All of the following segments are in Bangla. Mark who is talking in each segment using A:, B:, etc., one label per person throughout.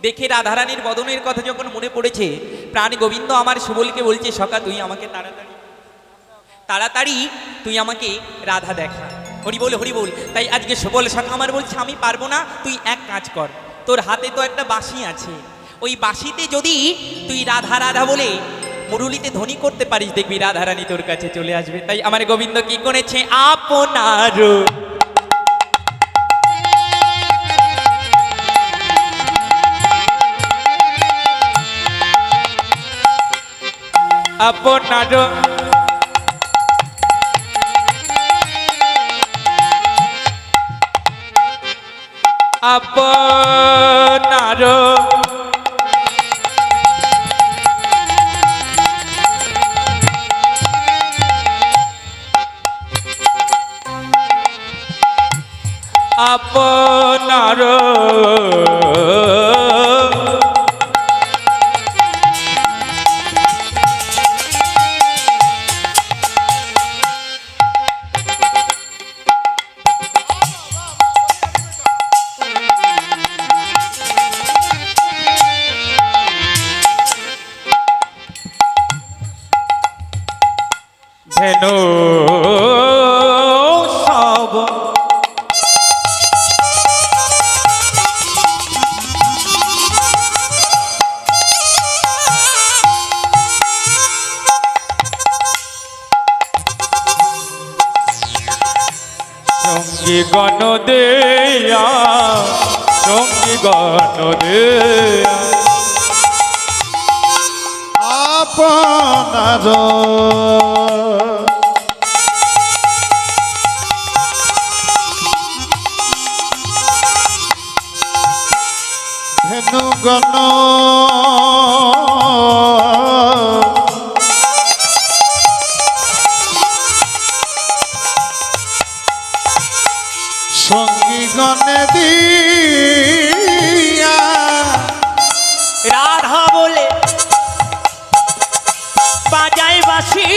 A: দেখে রাধারানীর বদনের কথা যখন মনে পড়েছে, প্রাণ গোবিন্দ আমার সুবলকে বলছে, সখা তুই আমাকে তাড়াতাড়ি তাড়াতাড়ি তুই আমাকে রাধা দেখা। হরি বল হরি বল। তাই আজকে সুবল সখা আমার বলছে, আমি পারবো না, তুই এক কাজ কর, তোর হাতে তো একটা বাঁশি আছে, ওই বাঁশিতে যদি তুই রাধা রাধা বলে মুরুলিতে ধ্বনি করতে পারিস, দেখবি রাধারানী তোর কাছে চলে আসবে। তাই আমার গোবিন্দ কি করেছে, আপনার আপনার আপনার আপনার ধেনু সব সঙ্গী গণ দেয়া, সঙ্গী গণ দেয়া
B: আপনার ধেনুগণ সঙ্গীগণে দিয়া
A: রাধা বলে বাজাই বাঁশি,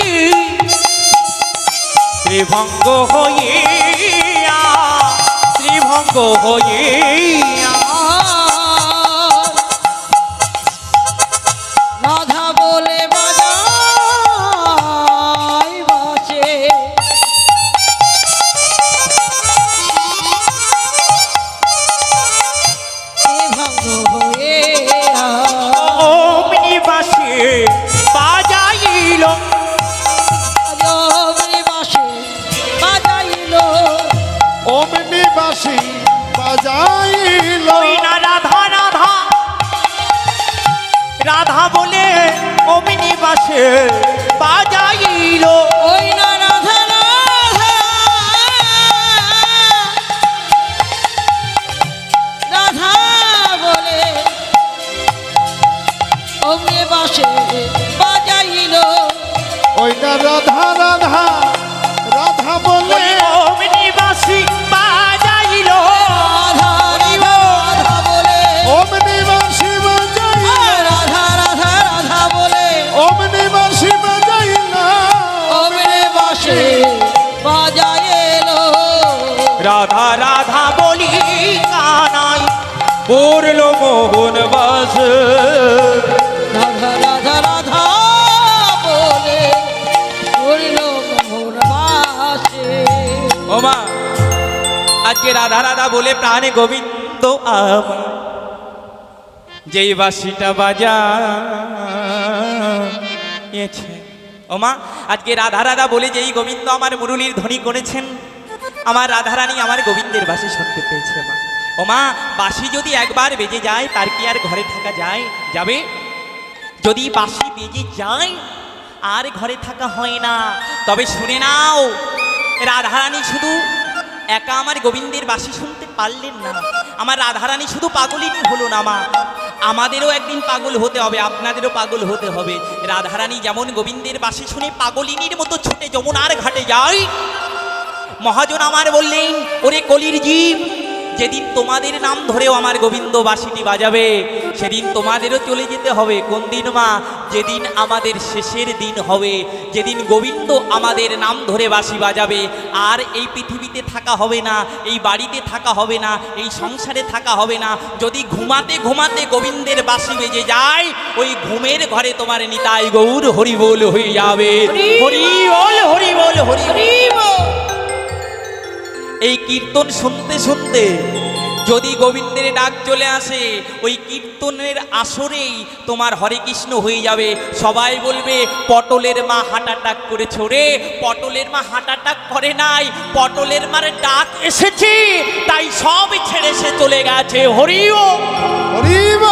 A: ত্রিভঙ্গ হইয়া ত্রিভঙ্গ হইয়া
C: রাধা বলে বাজাই বাঁশি, ভঙ্গ হয়ে
A: অমনি বাঁশি বাজাইল,
C: বাঁশি বাজাইল,
B: অমনি বাঁশি বাজাইল
A: ওই না রাধা রাধা রাধা বলে অমনি বাঁশি বাজাইল,
C: ওই না রাধা রাধা রাধা বলে অমনি বাঁশি বাজাইল,
B: ওইটা রাধা রাধা রাধা বলে
A: অমনি বাঁশি বাজাইল,
C: রাধা রাধা বলে
B: অমনি বাঁশি বাজাইল
C: রাধা রাধা রাধা বলে
B: অমনি বাঁশি বাজাইল
C: অমনি বাঁশি বাজাইল,
A: রাধা রাধা বলি কানাই পড়ল মোহন বাস,
C: রাধা রাধা রাধা বলে করল মোহন বাসে।
A: ও মা, আজকে রাধা রাধা বলে প্রাণে গোবিন্দ আমার যেই বাঁশিটা বাজাইছে, ও মা আজকে রাধা রাধা বলে যেই গোবিন্দ আমার মুরুলির ধ্বনি করেছেন, আমার রাধারানী আমার গোবিন্দের বাঁশি শুনতে পেয়েছে। মা ও মা, বাঁশি যদি একবার বেজে যায় তার কি আর ঘরে থাকা যায়? যাবে? যদি বাঁশি বেজে যায় আর ঘরে থাকা হয় না। তবে শুনে নাও, রাধারানী শুধু একা আমার গোবিন্দের বাঁশি শুনতে পারলেন না, আমার রাধারানী শুধু পাগলিনী হলো না মা, আমাদেরও একদিন পাগল হতে হবে, আপনাদেরও পাগল হতে হবে। রাধারানী যেমন গোবিন্দের বাঁশি শুনে পাগলিনীর মতো ছুটে যমুনার ঘাটে যায়, মহাজন আমার বললেন, ওরে কলির জীব, যেদিন তোমাদের নাম ধরেও আমার গোবিন্দ বাঁশিটি বাজাবে, সেদিন তোমাদেরও চলে যেতে হবে। কোন দিন মা? যেদিন আমাদের শেষের দিন হবে, যেদিন গোবিন্দ আমাদের নাম ধরে বাঁশি বাজাবে। আর এই পৃথিবীতে থাকা হবে না, এই বাড়িতে থাকা হবে না, এই সংসারে থাকা হবে না। যদি ঘুমাতে ঘুমাতে গোবিন্দের বাঁশি বেজে যায়, ওই ঘুমের ঘরে তোমার নিতাই গৌর হরি বল হয়ে যাবে। হরি বল, হরি বল, হরি বল। এই কীর্তন শুনতে শুনতে যদি গোবিন্দের ডাক চলে আসে, ওই কীর্তনের আসরেই তোমার হরে কৃষ্ণ হয়ে যাবে। সবাই বলবে পটলের মা হার্ট অ্যাটাক করেছে। রে পটলের মা হার্ট অ্যাটাক করে নাই, পটলের মার ডাক এসেছে, তাই সব ছেড়ে সে চলে গেছে। হরিও
B: হরিব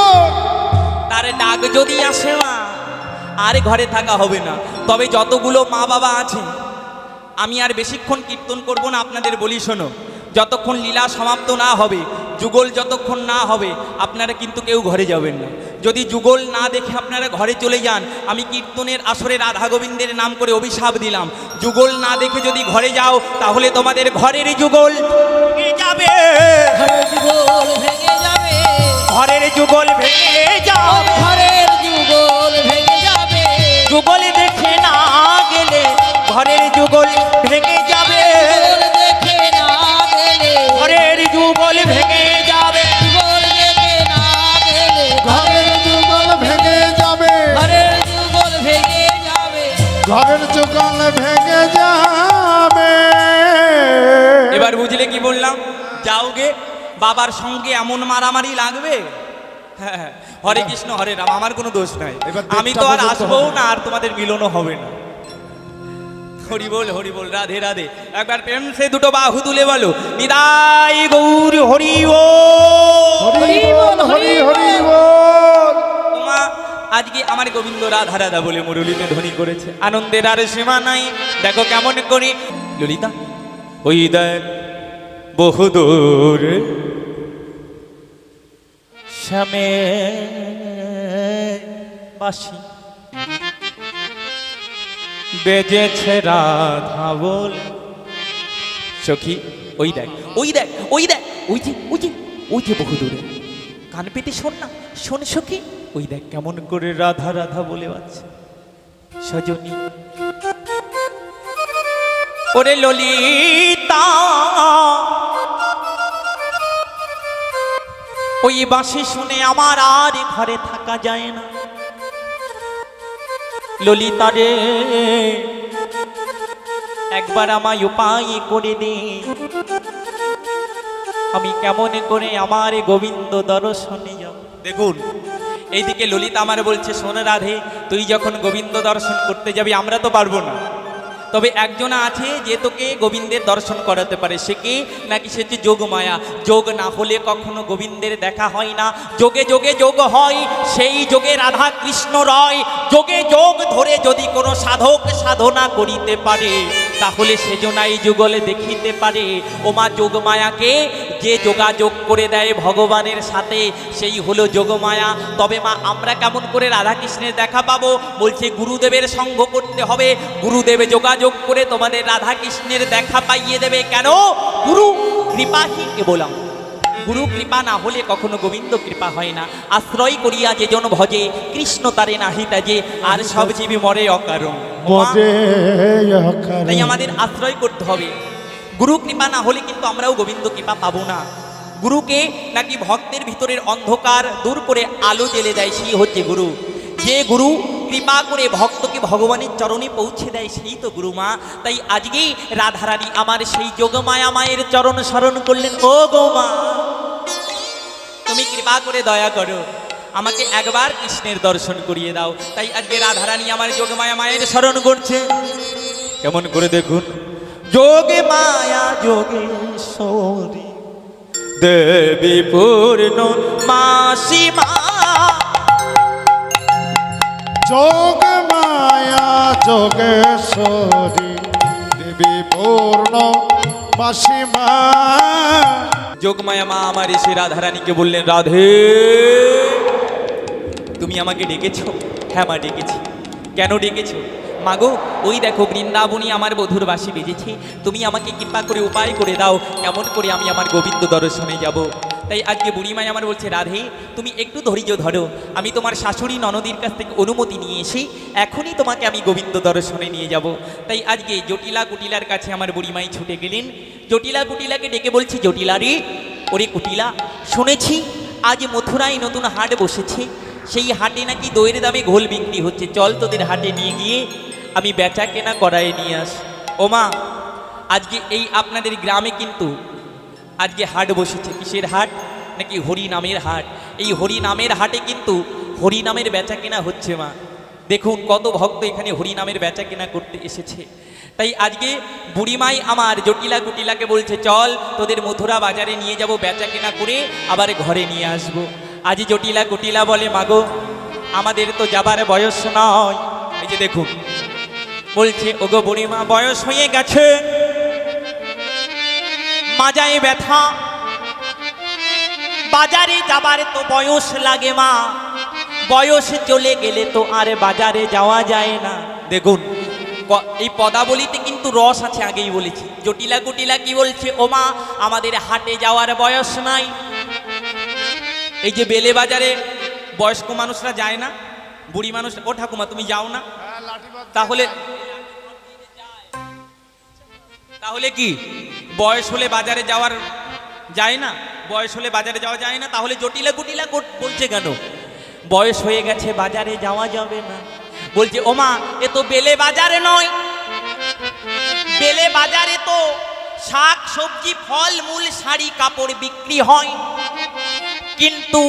A: তার ডাক যদি আসে মা, আর ঘরে থাকা হবে না। তবে যতগুলো মা বাবা আছে, আমি আর বেশিক্ষণ কীর্তন করব না, আপনাদের বলি শোনো, যতক্ষণ লীলা সমাপ্ত না হবে, যুগল যতক্ষণ না হবে, আপনারা কিন্তু কেউ ঘরে যাবেন না। যদি যুগল না দেখে আপনারা ঘরে চলে যান, আমি কীর্তনের আসরে রাধা গোবিন্দের নাম করে অভিশাপ দিলাম। যুগল না দেখে যদি ঘরে যাও, তাহলে তোমাদের ঘরের যুগল ভেঙে যাবে,
C: ঘরের যুগল ভেঙে যাবে,
A: ঘরের যুগল ভেঙে যাবে,
C: ঘরের যুগল ভেঙে যাবে,
A: যুগল দেখে না গেলে ঘরের যুগল ভেঙে যাবে,
C: যুগল দেখে না গেলে,
A: ঘরের যুগল ভেঙে যাবে,
C: যুগল দেখে না গেলে,
B: ঘরের যুগল ভেঙে যাবে,
C: ঘরের যুগল ভেঙে যাবে।
B: ঘরের যুগল ভেঙে যাবে।
A: এবার বুঝলে কি বললাম? যাও গে, বাবার সঙ্গে এমন মারামারি লাগবে। হ্যাঁ, হরে কৃষ্ণ হরে রাম, আমার কোনো দোষ নাই।
B: এবার
A: আমি
B: দেবতা
A: তো আর
B: পর্যন্ত
A: আসবো
B: হবে।
A: না, আর তোমাদের মিলনও হবে না। হরি বল, হরি বল, রাধে রাধে। একবার প্রেম সে দুটো বাহু তুলে বলো, নিতাই গৌর হরি বল।
B: হরি বল, হরি হরি বল।
A: মা আজকে আমার গোবিন্দ রাধা রাধা বলে মুরলিতে ধ্বনি করেছে, আনন্দের আর সীমা নাই। দেখো কেমন করি ললিতা, ওই দেখ বহুদূর শ্যামে বাসি বেজেছে রাধা বল। সখী ওই দেখ, ওই দেখ, ওই দেখ, ওই যে ওই যে ওই যে বহুদূরে, কান পেতে শোন না, শোন সখী, ওই দেখ কেমন করে রাধা রাধা বলে বাজছে। সজনী ওরে ললিতা, ওই বাঁশি শুনে আমার আর ঘরে থাকা যায় না। ললিতা রে, একবার আমায় উপায় করে দে, আমি কেমন করে আমার গোবিন্দ দর্শনে যাব। দেখুন এইদিকে ললিতা আমার বলছে, শোন রাধে, তুই যখন গোবিন্দ দর্শন করতে যাবি, আমরা তো পারবো না, তবে একজন আছে যে তোকে গোবিন্দের দর্শন করাতে পারে। সে কি? নাকি সে হচ্ছে যোগমায়া। যোগ না হলে কখনো গোবিন্দের দেখা হয় না, যোগে যোগে যোগ হয়, সেই যোগে রাধা কৃষ্ণ রয়। যোগে যোগ ধরে যদি কোনো সাধক সাধনা করিতে পারে, তাহলে সেজনাই যুগলে দেখিতে পারে। ও মা যোগমায়াকে যে যোগাযোগ করে দেয় ভগবানের সাথে, সেই হলো যোগমায়া। তবে মা আমরা কেমন করে রাধা কৃষ্ণের দেখা পাবো? বলছে গুরুদেবের সঙ্গ করতে হবে। গুরুদেবে যোগাযোগ করে তোমাদের রাধা কৃষ্ণের দেখা পাইয়ে দেবে। কেন? গুরু কৃপাহি কেবলম, গুরু কৃপা না হলে কখনো গোবিন্দ কৃপা হয় না। আশ্রয় করিয়া যে জন ভজে, কৃষ্ণ তারে নাহি তাজে, আর সব জীবী মরে অকারণ।
B: মজে
A: তাই আমাদের আশ্রয় করতে হবে। গুরু কৃপা না হলে কিন্তু আমরাও গোবিন্দ কৃপা পাবো না। গুরুকে নাকি ভক্তের ভিতরের অন্ধকার দূর করে আলো জ্বেলে দেয়, সেই হচ্ছে গুরু। যে গুরু কৃপা করে ভক্তকে ভগবানের চরণে পৌঁছে দেয়, সেই তো গুরু মা। তাই আজকেই রাধারানী আমার সেই যোগমায়া মায়ের চরণ স্মরণ করলেন। ও গো মা, তুমি কৃপা করে দয়া করো, আমাকে একবার কৃষ্ণের দর্শন করিয়ে দাও। তাই আজকে রাধারানী আমার যোগমায়া মায়ের স্মরণ করছে। কেমন করে দেখুন, যোগে মায়া যোগেশ্বরী দেবী পূর্ণ মাসি মা,
B: যোগ মায়া যোগেশ্বরী দেবী পূর্ণ মাসিমা।
A: যোগমায়া মা আমার এসে রাধারানীকে বললেন, রাধে তুমি আমাকে ডেকেছ? হ্যাঁ মা ডেকেছি। কেন ডেকেছ? মাগো ওই দেখো বৃন্দাবনী আমার বধুর বাঁশি বেজেছে, তুমি আমাকে কৃপা করে উপায় করে দাও কেমন করে আমি আমার গোবিন্দ দর্শনে যাব। তাই আজকে বুড়িমাই আমার বলছে, রাধে তুমি একটু ধৈর্য ধরো, আমি তোমার শাশুড়ি ননদীর কাছ থেকে অনুমতি নিয়ে এসে এখনই তোমাকে আমি গোবিন্দ দর্শনে নিয়ে যাব। তাই আজকে জটিলা কুটিলার কাছে আমার বুড়িমাই ছুটে গেলেন। জটিলা কুটিলাকে ডেকে বলছি, জটিলা রে, ওরে কুটিলা, শুনেছি আজ মথুরায় নতুন হাট বসেছে, সেই হাটে নাকি দইয়ের দামে ঘোল বিক্রি হচ্ছে, চল তোদের হাটে নিয়ে গিয়ে আমি বেচা কেনা করায় নিয়ে আস। ওমা আজকে এই আপনাদের গ্রামে কিন্তু আজকে হাট বসেছে, কিসের হাট? নাকি হরি নামের হাট। এই হরি নামের হাটে কিন্তু হরি নামের বেচা কেনা হচ্ছে মা। দেখুন কত ভক্ত এখানে হরি নামের বেচা কেনা করতে এসেছে। তাই আজকে বুড়িমাই আমার জটিলা কুটিলাকে বলছে, চল তোদের মথুরা বাজারে নিয়ে যাব, বেচা কেনা করে আবার ঘরে নিয়ে আসবো। আজ জটিলা কুটিলা বলে, মাগো আমাদের তো যাবার বয়স নয়। এই যে দেখুন বলছে, ওগো বুড়িমা বয়স হয়ে গেছে, মাজায় ব্যথা, বাজারে যাবার তো বয়স লাগে মা, বয়স চলে গেলে তো আর বাজারে যাওয়া যায় না। দেখুন এই পদাবলিতে কিন্তু রস আছে, আগেই বলেছি। জটিলা কুটিলা কি বলছে, ও মা আমাদের হাটে যাওয়ার বয়স নাই। এই যে বেলে বাজারে বয়স্ক মানুষরা যায় না, বুড়ি মানুষ, ও ঠাকুমা তুমি যাও না? তাহলে তাহলে কি বয়স হলে বাজারে যাওয়ার যায় না? বয়স হলে বাজারে যাওয়া যায় না, তাহলে জটিলা কুটিলা বলছে কেন বয়স হয়ে গেছে বাজারে যাওয়া যাবে না? বলছে, ওমা এ তো বেলে বাজারে নয়, বেলে বাজারে তো শাক সবজি ফল মূল শাড়ি কাপড় বিক্রি হয়, কিন্তু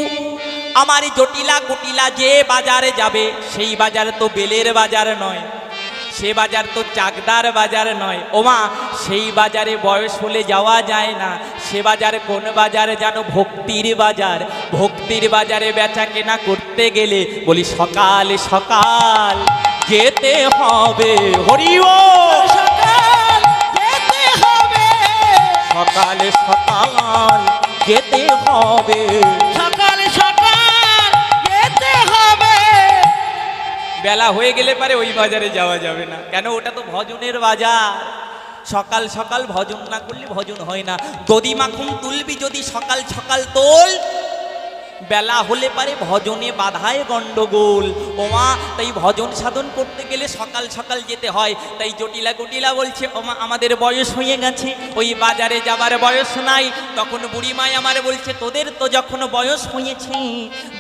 A: আমার জটিলা কুটিলা যে বাজারে যাবে সেই বাজার তো বেলের বাজার নয়, সে বাজার তো চাকদার বাজার নয়। ওমা সেই বাজারে বয়স হলে যাওয়া যায় না, সে বাজার কোন বাজার জানো? ভক্তির বাজার। ভক্তির বাজারে বেচা কেনা করতে গেলে বলি সকাল সকাল যেতে হবে, হরি বল,
C: সকাল যেতে হবে,
A: সকাল সকাল যেতে হবে,
C: সকাল সকাল যেতে হবে।
A: বেলা হয়ে গেলে পারে ওই বাজারে যাওয়া যাবে না, কেন ওটা তো ভজনের বাজার। সকাল সকাল ভজন না করলে ভজন হয় না। দধি মাখন তুলবি যদি সকাল সকাল তোল, বেলা হলে পারে ভজনে বাধায় গন্ডগোল। ওমা তাই ভজন সাধন করতে গেলে সকাল সকাল যেতে হয়। তাই জটিলা কুটিলা বলছে, ওমা আমাদের বয়স হয়ে গেছে, ওই বাজারে যাবার বয়স নাই। তখন বুড়িমাই আমার বলছে, তোদের তো যখন বয়স হয়েছে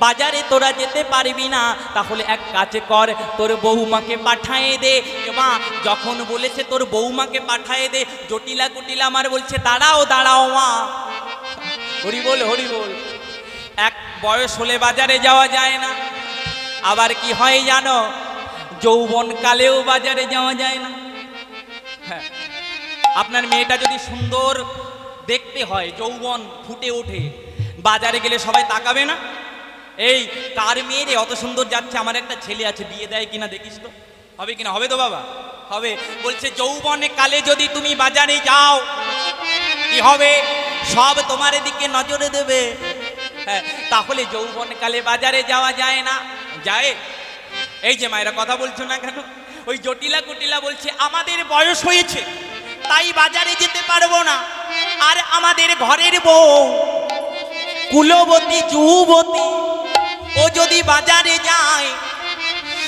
A: বাজারে তোরা যেতে পারবি না, তাহলে এক কাজ কর, তোর বৌমাকে পাঠায়ে দে। মা যখন বলেছে তোর বৌমাকে পাঠায়ে দে, জটিলা কুটিলা আমার বলছে, দাঁড়াও দাঁড়াও মা, হরি বল হরি বল। এক বয়স হলে বাজারে যাওয়া যায় না, আবার কি হয় জানো? যৌবনকালেও বাজারে যাওয়া যায় না। হ্যাঁ, আপনার মেয়েটা যদি সুন্দর দেখতে হয়, যৌবন ফুটে ওঠে, বাজারে গেলে সবাই তাকাবে না? এই কার মেয়ে অত সুন্দর যাচ্ছে, আমার একটা ছেলে আছে, বিয়ে দেয় কিনা দেখিস তো। হবে কিনা? হবে তো বাবা, হবে। বলছে যৌবনে কালে যদি তুমি বাজারে যাও কি হবে? সব তোমার দিকে নজরে দেবে। হ্যাঁ, তাহলে যৌবনকালে বাজারে যাওয়া যায় না। যায়? এই যে মায়েরা কথা বলছো না কেন? ওই জটিলা কুটিলা বলছে, আমাদের বয়স হয়েছে তাই বাজারে যেতে পারবো না, আর আমাদের ঘরের বউ কুলবতী যুবতী, ও যদি বাজারে যায়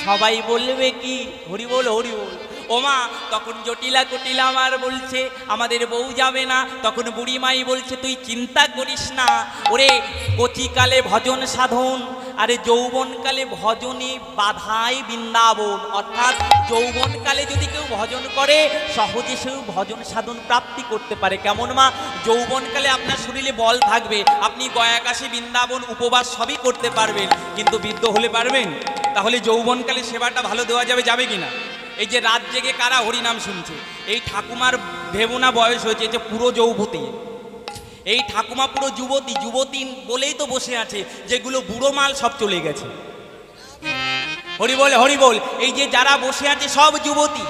A: সবাই বলবে কি? হরি বল হরি বল। ওমা তখন জটিলা কুটিলা আমার বলছে, আমাদের বউ যাবে না। তখন বুড়িমাই বলছে, তুই চিন্তা করিস না, ওরে কচিকালে ভজন সাধন, আরে যৌবনকালে ভজনে বাধাই বৃন্দাবন। অর্থাৎ যৌবনকালে যদি কেউ ভজন করে সহজে সেও ভজন সাধন প্রাপ্তি করতে পারে। কেমন মা? যৌবনকালে আপনার শরীরে বল থাকবে, আপনি গয়াকাশী বৃন্দাবন উপবাস সবই করতে পারবেন, কিন্তু বৃদ্ধ হলে পারবেন? তাহলে যৌবনকালে সেবাটা ভালো দেওয়া যাবে, যাবে কিনা? এই যে রাত জেগে কারা হরিনাম শুনছে, এই ঠাকুমার ভেবনা বয়স হয়েছে, যে পুরো যৌবতী, এই ঠাকুমা পুরো যুবতী, যুবতী বলেই তো বসে আছে, যেগুলো বুড়ো মাল সব চলে গেছে। হরি বল হরি বল। এই যে যারা বসে আছে সব যুবতী,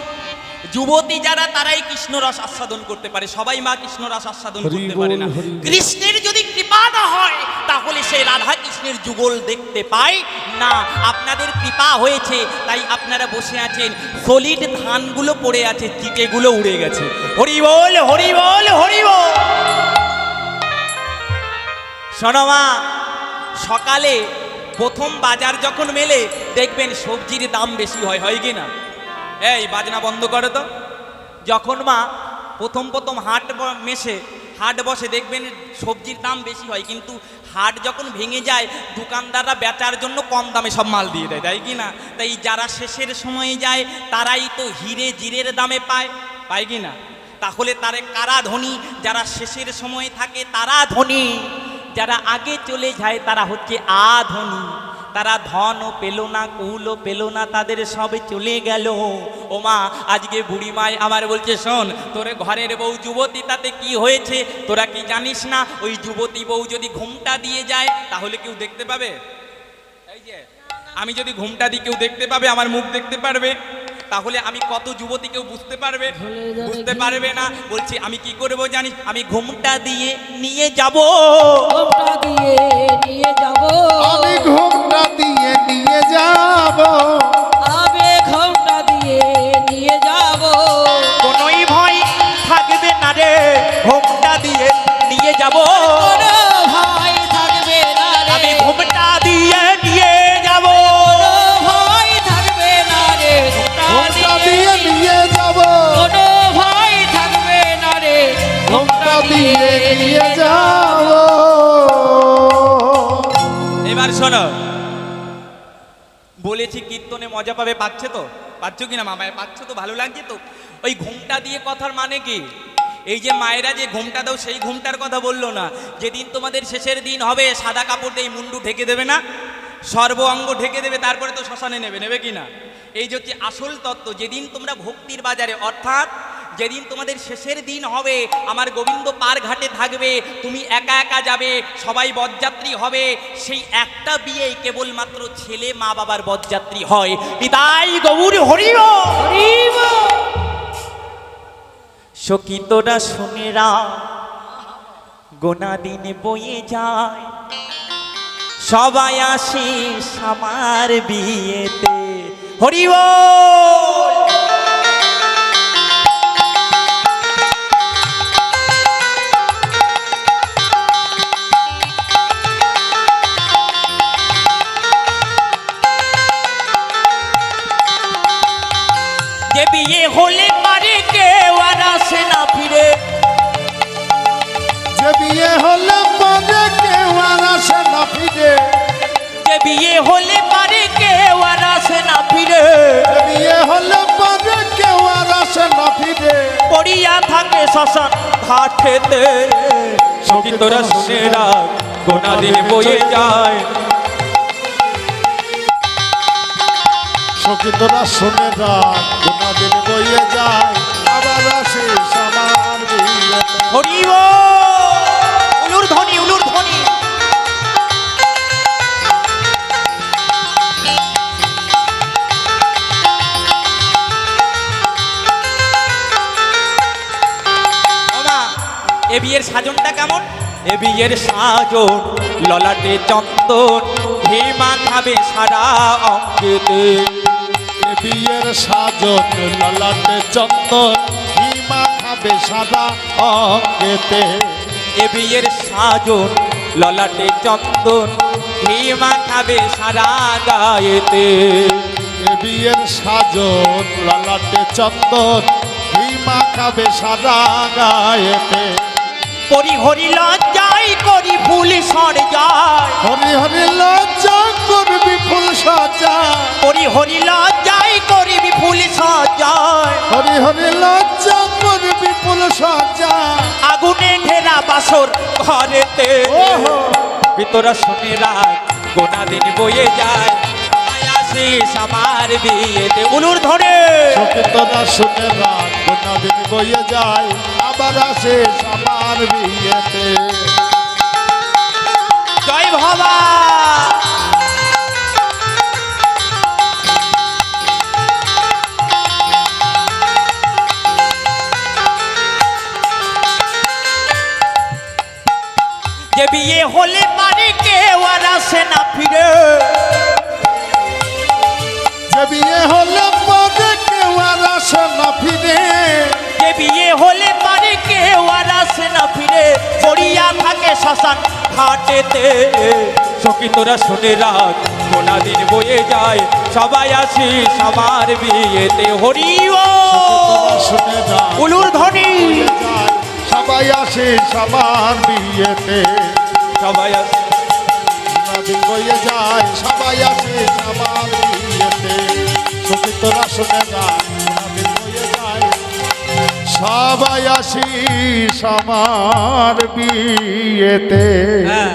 A: যুবতী যারা তারাই কৃষ্ণ রস আস্বাদন করতে পারে, সবাই মা কৃষ্ণ রস আস্বাদন করতে পারে না। কৃষ্ণের যদি কৃপা না হয় তাহলে সেই রাধা কৃষ্ণের যুগল দেখতে পাই না। আপনাদের কৃপা হয়েছে তাই আপনারা বসে আছেন, সলিড ধানগুলো পড়ে আছে, চিটেগুলো উড়ে গেছে। হরি বল হরি বল হরি বল। শোনো মা, সকালে প্রথম বাজার যখন মেলে দেখবেন সবজির দাম বেশি হয়, হয় কি না? এই বাজনা বন্ধ করো তো। যখন মা প্রথম প্রথম হাট বসে দেখবেন সবজির দাম বেশি হয়, কিন্তু হাট যখন ভেঙে যায় দোকানদাররা বেচার জন্য কম দামে সব মাল দিয়ে দেয়, তাই কি না? তাই যারা শেষের সময়ে যায় তারাই তো হিরে জিরের দামে পায় কি না? তাহলে তারা কারা ধনী? যারা শেষের সময়ে থাকে তারা ধনী, যারা আগে চলে যায় তারা হচ্ছে আধনী। তারা ধনও পেল না, কুলও পেল না, তাদের সবে চলে গেল। ও মা, আজকে বুড়ি মাই আমার বলছে, শোন, তোর ঘরের বউ যুবতী, তাতে কি হয়েছে তোরা কি জানিস না? ওই যুবতী বউ যদি ঘুমটা দিয়ে যায় তাহলে কেউ দেখতে পাবে? এই যে আমি যদি ঘুমটা দিই কেউ দেখতে পাবে? আমার মুখ দেখতে পারবে? তাহলে আমি কত যুবতী কেউ বুঝতে পারবে না। বলছি আমি কি করব জানিস? আমি ঘুমটা দিয়ে নিয়ে যাব।
C: ঘোমটা দিয়ে নিয়ে যাব,
B: আমি ঘোমটা দিয়ে নিয়ে যাব,
C: আমি ঘোমটা দিয়ে নিয়ে যাব।
A: কোনোই ভয় থাকবে না রে, ঘুমটা দিয়ে নিয়ে যাব।
C: কোনো ভয় থাকবে না রে,
A: আমি ঘুমটা দিয়ে নিয়ে যাব।
C: কোনো ভয় থাকবে না রে,
B: ঘোমটা দিয়ে নিয়ে যাব,
C: কোনো ভয় থাকবে না রে,
B: ঘোমটা দিয়ে নিয়ে যাব।
A: এবার শোনো, বলেছি কীর্তনে মজা পাবে, পাচ্ছ কি না মামায়? পাচ্ছ তো? ভালো লাগছে তো? ওই ঘুমটা দিয়ে কথার মানে কি? এই যে মায়েরা যে ঘুমটা দাও সেই ঘুমটার কথা বললো না। যেদিন তোমাদের শেষের দিন হবে সাদা কাপড় দিয়ে মুন্ডু ঢেকে দেবে না, সর্ব অঙ্গ ঢেকে দেবে, তারপরে তো শ্মশানে নেবে কি না? এই যে হচ্ছে আসল তত্ত্ব। যেদিন তোমরা ভক্তির বাজারে, অর্থাৎ যেদিন তোমাদের শেষের দিন হবে, আমার গোবিন্দ পার ঘাটে থাকবে, তুমি একা একা যাবে, সবাই বরযাত্রী হবে। সেই একটা বিয়েই কেবলমাত্র ছেলে মা বাবার বরযাত্রী হয়। তাই গৌর হরি বল। সখী তোরা শুনেরা, গোনা দিন বয়ে যায়, সবাই আসিস আমার বিয়েতে। হরি বল। যে বিয়ে হলে পারে কেউ আর আসে না ফিরে,
B: যে বিয়ে হলে পরে কেউ আর আসে না ফিরে,
A: যে বিয়ে হলে পারে কেউ আর আসে না ফিরে,
B: যে বিয়ে হলে পরে কেউ আর আসে না ফিরে।
A: পড়িয়া থাকে শ্মশান ঘাটেতে। সখী তোরা শুনে রাখ, গোনা দিন বয়ে যায়।
B: সখী তোরা শুনে রাখ, গোনা দিন বয়ে যায়, আবার আসিস আমার বিয়েতে।
A: হরি বল। উলুর ধ্বনি, উলুর ধ্বনি। এ বিয়ের সাজনটা কেমন? এ বিয়ের সাজন ললাটে চন্দন, হেমা খাবে সারা অঙ্গেতে।
B: এ বিয়ের সাজন ললাটে চন্দন, হিমা খাবে সাদা অঙ্গেতে।
A: এ বিয়ের সাজন ললাটে চন্দন, হেমা খাবে সারা গায়েতে।
B: এ বিয়ের সাজন ললাটে চন্দন, হিমা খাবে সাদা গায়েতে।
A: পরি হরি লজ্জাই করি ফুল সর যায়,
B: হরি হরি লজ্জা করবি ফুল সাজা,
A: পরি হরি লজ্জাই করি ফুল সজায়।
B: হরি হরি লজ্জা করবি ফুল সাজা।
A: আগুনে ঘেরা বাসর ঘরেতে।
B: ওহো।
A: ভিতরা শুনে রাখ, গোনা দিন বয়ে যায়, আসিস আমার বিয়েতে। উলুর ধরে
B: সখী তোরা শুনে রাখ, গোনা দিন বয়ে যায়, আবার আসিস আমার বিয়েতে।
A: জয় ভবা। যে বিয়ে হলে পারে কেউ আর আসে না ফিরে,
B: যে বিয়ে হলে পরে কেউ আর আসে না ফিরে,
A: যে বিয়ে হলে পারে কেউ আর আসে না ফিরে, পড়িয়া থাকে শ্মশান ঘাটেতে। সখী তোরা শুনে রাখ, কোনা দিন বয়ে যায়, সবাই আসিস আমার বিয়েতে। হরি ও
B: তোরা শুনে রাখ,
A: উলুর ধ্বনি,
B: বয়ে যায়, সবাই আসে সবার বিয়েতে।
A: সবাই আসিস
B: দিন বয়ে যায়, সবাই আসে সবার বিয়েতে। সখী তোরা শুনে রাখ, দিন বয়ে যায়, সবাই আসি সবার বিয়েতে।
A: হ্যাঁ